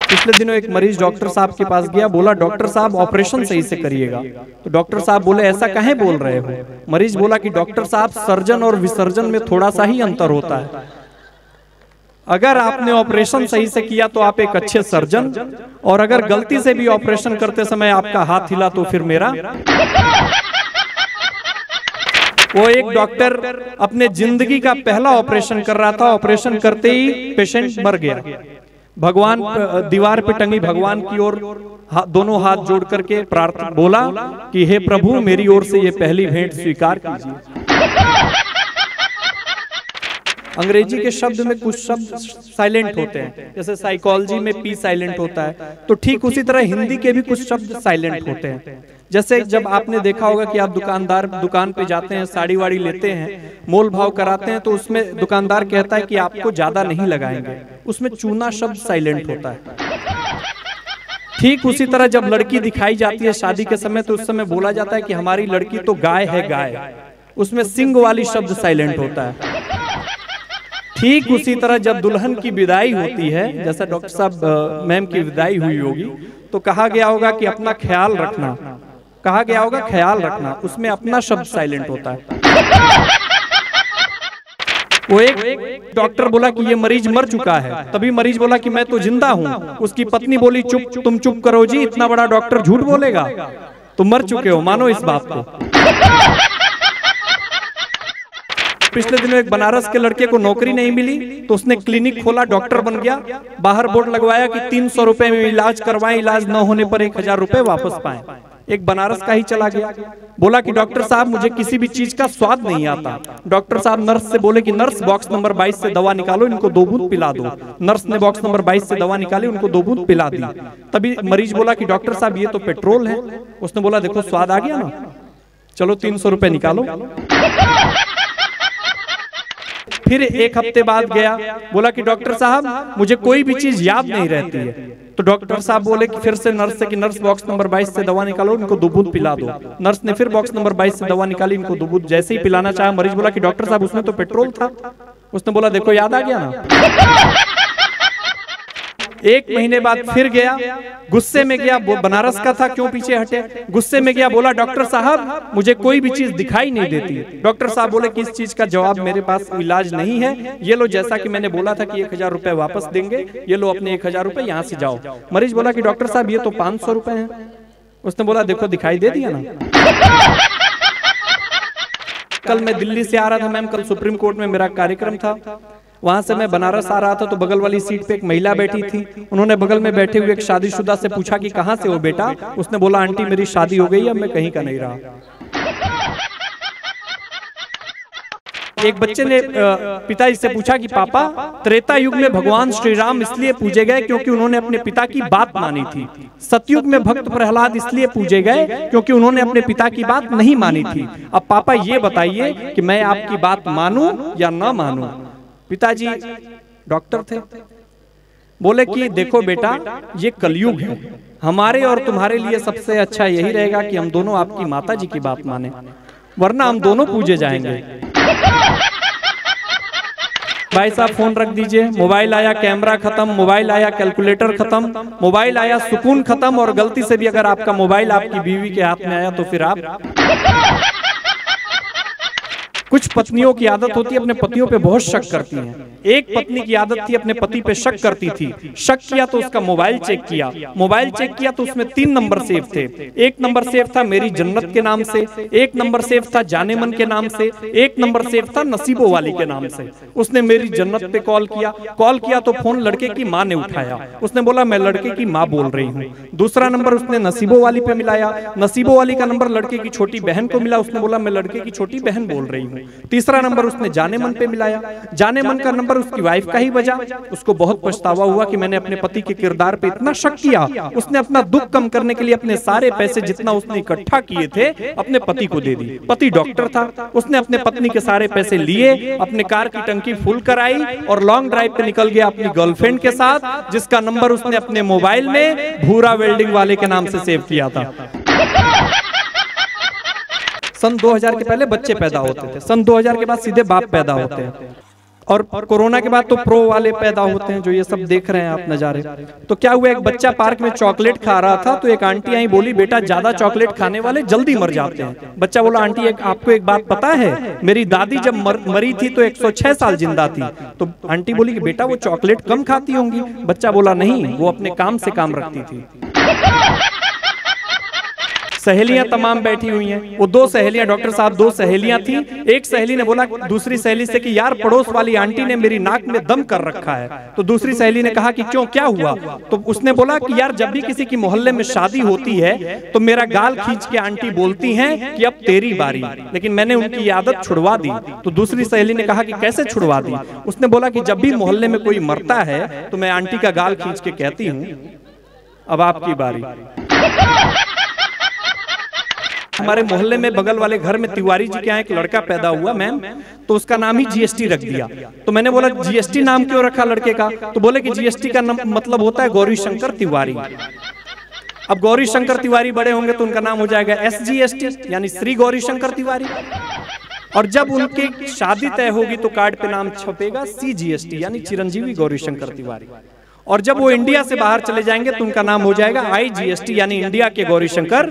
पिछले दिनों एक मरीज डॉक्टर साहब के पास गया, बोला डॉक्टर साहब ऑपरेशन सही से करिएगा। तो डॉक्टर साहब बोले ऐसा काहे बोल रहे हो? मरीज बोला कि डॉक्टर साहब सर्जन और विसर्जन में थोड़ा सा ही अंतर होता है। अगर आपने ऑपरेशन सही से किया तो आप एक अच्छे सर्जन, और अगर गलती से भी ऑपरेशन करते समय आपका हाथ हिला तो फिर मेरा। वो एक डॉक्टर अपने जिंदगी का पहला ऑपरेशन कर रहा था, ऑपरेशन करते ही पेशेंट मर गया। भगवान दीवार पे टंगी भगवान की ओर दोनों हाथ जोड़ करके प्रार्थना बोला कि हे प्रभु मेरी ओर से ये पहली भेंट स्वीकार कीजिए। अंग्रेजी के शब्द में कुछ शब्द साइलेंट होते हैं, जैसे साइकोलॉजी में पी साइलेंट होता है, तो ठीक उसी तरह हिंदी के भी कुछ शब्द साइलेंट होते हैं। जैसे जब आपने देखा होगा कि आप दुकान पे जाते हैं, साड़ी वाड़ी लेते हैं, मोल भाव कराते हैं, तो उसमें दुकानदार कहता है कि आपको ज्यादा नहीं लगाएंगे, उसमें चूना शब्द साइलेंट होता है। ठीक उसी तरह जब लड़की दिखाई जाती है शादी के समय, तो उस समय बोला जाता है कि हमारी लड़की तो गाय है गाय, उसमें सिंग वाली शब्द साइलेंट होता है। ठीक उसी तरह जब दुल्हन की विदाई होती है, जैसा डॉक्टर साहब मैम की विदाई हुई होगी, तो कहा गया होगा कि अपना ख्याल रखना, कहा गया होगा ख्याल रखना, उसमें अपना शब्द साइलेंट होता है। वो एक डॉक्टर बोला कि ये मरीज मर चुका है, तभी मरीज बोला कि मैं तो जिंदा हूँ। उसकी पत्नी बोली चुप, तुम चुप करो जी, इतना बड़ा डॉक्टर झूठ बोलेगा, तुम मर चुके हो, मानो इस बात को। पिछले दिनों एक बनारस के लड़के को नौकरी नहीं मिली, तो उसने क्लिनिक खोला, डॉक्टर बन गया, बाहर बोर्ड लगवाया कि 300 रुपए में इलाज करवाएं, इलाज न होने पर 1000 रुपए वापस पाएं। एक बनारस का ही चला गया, बोला कि डॉक्टर साहब मुझे किसी भी चीज का स्वाद नहीं आता। डॉक्टर साहब नर्स से बोले कि नर्स बॉक्स नंबर 22 से दवा निकालो, इनको 2 बूंद पिला दो। नर्स ने बॉक्स नंबर 22 से दवा निकाली, उनको 2 बूंद पिला दी। तभी मरीज बोला कि डॉक्टर साहब ये तो पेट्रोल है। उसने बोला देखो स्वाद आ गया ना, चलो 300 रुपए निकालो। फिर एक हफ्ते बाद गया, बोला कि डॉक्टर साहब मुझे कोई भी चीज याद नहीं रहती है। तो डॉक्टर साहब बोले कि फिर से नर्स से कि नर्स बॉक्स नंबर 22 से दवा निकालो, इनको 2 बूंद पिला दो। नर्स ने फिर बॉक्स नंबर 22 से दवा निकाली, इनको 2 बूंद जैसे ही पिलाना चाहा, मरीज बोला कि डॉक्टर साहब उसमें तो पेट्रोल था। उसने बोला देखो याद आ गया ना। एक महीने बाद फिर गया, गुस्से में गया, बनारस का था, क्यों पीछे हटे, गुस्से में गया, बोला डॉक्टर साहब मुझे कोई भी चीज दिखाई नहीं देती। डॉक्टर साहब बोले कि इस चीज का जवाब मेरे पास इलाज नहीं है, ये लो जैसा कि मैंने बोला था कि 1000 रुपए वापस देंगे, ये लो अपने 1000 रुपए यहाँ से जाओ। मरीज बोला कि डॉक्टर साहब ये तो 500 रुपए है। उसने बोला देखो दिखाई दे दिया ना। कल मैं दिल्ली से आ रहा था मैम, कल सुप्रीम कोर्ट में मेरा कार्यक्रम था, वहां से मैं बनारस आ रहा था, तो बगल वाली सीट पे एक महिला बैठी थी। उन्होंने बगल में बैठे हुए एक शादीशुदा से पूछा कि कहाँ से हो बेटा? उसने बोला आंटी मेरी शादी हो गई, अब मैं कहीं का नहीं रहा। एक बच्चे ने पिताजी से पूछा कि पापा त्रेता युग में भगवान श्री राम इसलिए पूजे गए क्योंकि उन्होंने अपने पिता की बात मानी थी। सतयुग में भक्त प्रहलाद इसलिए पूजे गए क्योंकि उन्होंने अपने पिता की बात नहीं मानी थी। अब पापा ये बताइए कि मैं आपकी बात मानूं या ना मानूं? पिताजी डॉक्टर थे, बोले कि देखो बेटा ये कलयुग है, हमारे और तुम्हारे लिए सबसे अच्छा यही रहेगा कि हम दोनों आपकी माता जी की बात माने, वरना हम दोनों पूजे जाएंगे। भाई साहब फोन रख दीजिए, मोबाइल आया कैमरा खत्म, मोबाइल आया कैलकुलेटर खत्म, मोबाइल आया सुकून खत्म, और गलती से भी अगर आपका मोबाइल आपकी बीवी के हाथ में आया तो फिर आप। कुछ पत्नियों की आदत होती है अपने पतियों पे बहुत शक करती हैं। एक पत्नी की आदत थी अपने पति पे शक करती थी, शक किया तो उसका मोबाइल चेक किया, मोबाइल चेक किया तो उसमें 3 नंबर सेव थे। एक नंबर सेव था मेरी जन्नत के नाम से, एक नंबर सेव था जाने मन के नाम से, एक नंबर सेव था नसीबों वाली के नाम से। उसने मेरी जन्नत पे कॉल किया तो फोन लड़के की माँ ने उठाया, उसने बोला मैं लड़के की माँ बोल रही हूँ। दूसरा नंबर उसने नसीबों वाली पे मिलाया, नसीबों वाली का नंबर लड़के की छोटी बहन को मिला, उसने बोला मैं लड़के की छोटी बहन बोल रही हूँ। तीसरा नंबर उसने जाने मन पे मिलाया, जाने मन का नंबर उसकी वाइफ का ही बजा। उसको बहुत पछतावा हुआ कि मैंने अपने पति के किरदार पे इतना शक किया। उसने अपना दुख कम करने के लिए अपने सारे पैसे जितना उसने इकट्ठा किए थे अपने पति को दे दी। पति डॉक्टर था, उसने अपने पत्नी के सारे पैसे लिए, अपने कार की टंकी फुल कराई और लॉन्ग ड्राइव पे निकल गया अपनी गर्लफ्रेंड के साथ, जिसका नंबर उसने अपने मोबाइल में भूरा वेल्डिंग वाले के नाम से सेव किया था। सन 2000 के पहले बच्चे पैदा होते थे, सन 2000 के बाद सीधे बाप पैदा होते हैं। और कोरोना के बाद तो प्रो वाले पैदा होते हैं जो ये सब देख रहे हैं आप नजारे। तो क्या हुआ, एक बच्चा पार्क में चॉकलेट खा रहा था, तो एक आंटी आई बोली, बेटा ज्यादा चॉकलेट खाने वाले जल्दी मर जाते हैं। बच्चा बोला, आंटी आपको एक बात पता है, मेरी दादी जब मरी थी तो 106 साल जिंदा थी। तो आंटी बोली कि बेटा वो चॉकलेट कम खाती होंगी। बच्चा बोला, नहीं, वो अपने काम से काम रखती थी। सहेलियां तमाम बैठी हुई हैं। वो दो सहेलियां, डॉक्टर साहब दो सहेलियां थी। एक सहेली ने बोला दूसरी सहेली से कि यार पड़ोस वाली आंटी ने मेरी नाक में दम कर रखा है। तो दूसरी सहेली ने कहा कि क्यों, क्या हुआ? तो उसने बोला कि यार जब भी किसी की मोहल्ले में शादी होती है तो मेरा गाल खींच के आंटी बोलती हैं कि अब तेरी बारी, लेकिन मैंने उनकी आदत छुड़वा दी। तो दूसरी सहेली ने कहा कि कैसे छुड़वा दी? उसने बोला कि जब भी मोहल्ले में कोई मरता है तो मैं आंटी का गाल खींच के कहती हूँ अब आपकी बारी। हमारे मोहल्ले में बगल वाले घर में तिवारी जी के यहाँ एक लड़का पैदा हुआ मैम, तो उसका नाम ही जीएसटी रख दिया। तो मैंने बोला जीएसटी नाम क्यों रखा लड़के का? तो बोले कि जीएसटी का मतलब होता है गौरी शंकर तिवारी। अब गौरी शंकर तिवारी बड़े होंगे तो उनका नाम हो जाएगा SGST, यानी श्री गौरी शंकर तिवारी। और जब उनकी शादी तय होगी तो कार्ड पे नाम छपेगा CGST, यानी चिरंजीवी गौरी शंकर तिवारी। और जब वो इंडिया से बाहर चले जाएंगे तो उनका नाम हो जाएगा IGST, यानी इंडिया के गौरी शंकर।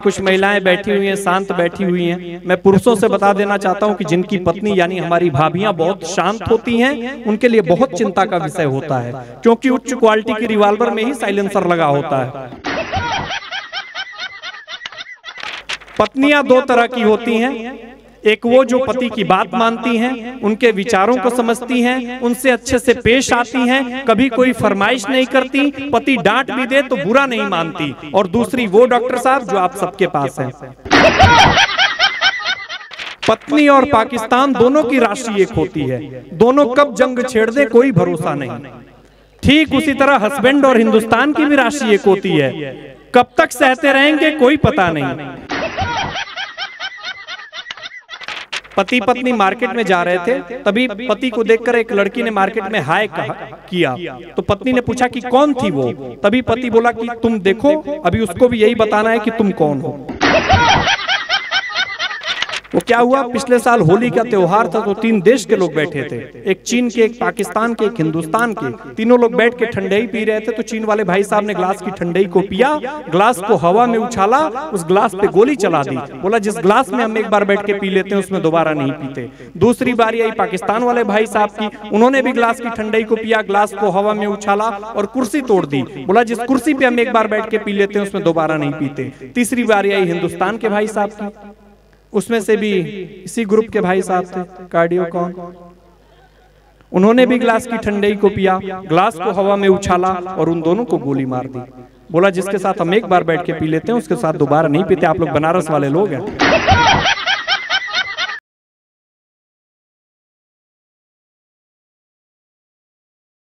कुछ महिलाएं बैठी हुई हैं, शांत बैठी हुई हैं। मैं पुरुषों से बता देना चाहता हूं कि जिनकी पत्नी यानी हमारी भाभियां बहुत शांत होती हैं, उनके लिए बहुत चिंता का विषय होता है, क्योंकि उच्च क्वालिटी की रिवॉल्वर में ही साइलेंसर लगा होता है। पत्नियां दो तरह की होती हैं, एक वो जो पति की बात मानती हैं, उनके विचारों को समझती हैं, उनसे अच्छे से पेश आती हैं, कभी कोई फरमाइश नहीं करती, पति डांट भी दे तो बुरा नहीं मानती। और दूसरी वो डॉक्टर साहब जो आप सबके पास हैं। पत्नी और पाकिस्तान दोनों की राशि एक होती है, दोनों कब जंग छेड़ दे कोई भरोसा नहीं। ठीक उसी तरह हस्बैंड और हिंदुस्तान की भी राशि एक होती है, कब तक सहते रहेंगे कोई पता नहीं। पति पत्नी मार्केट में जा रहे थे, तभी पति को देखकर एक लड़की ने मार्केट में हाय किया। तो पत्नी ने पूछा कि कौन थी वो? तभी पति बोला कि तुम देखो, अभी उसको भी यही बताना है कि तुम कौन हो। वो क्या हुआ, पिछले साल होली का त्योहार था, तो 3 देश के लोग बैठे थे, एक चीन के, एक पाकिस्तान के, एक हिंदुस्तान के। तीनों लोग बैठ के ठंडाई पी रहे थे। तो चीन वाले भाई साहब ने ग्लास की ठंडाई को पिया, ग्लास को हवा में उछाला, उस ग्लास पे गोली चला दी। बोला जिस ग्लास में हम एक बार बैठ के पी लेते हैं उसमें दोबारा नहीं पीते। दूसरी बारी आई पाकिस्तान वाले भाई साहब की, उन्होंने भी ग्लास की ठंडाई को पिया, ग्लास को हवा में उछाला और कुर्सी तोड़ दी। बोला जिस कुर्सी पे हम एक बार बैठ के पी लेते हैं उसमें दोबारा नहीं पीते। तीसरी बारी आई हिंदुस्तान के भाई साहब की, उसमें से भी इसी ग्रुप के भाई साहब थे, कार्डियोकॉन, उन्होंने भी ग्लास की ठंडाई को पिया, ग्लास को हवा में उछाला और उन दोनों को गोली मार दी। बोला जिसके साथ हम एक बार बैठ के पी लेते हैं उसके साथ दोबारा नहीं पीते। आप लोग बनारस वाले लोग हैं।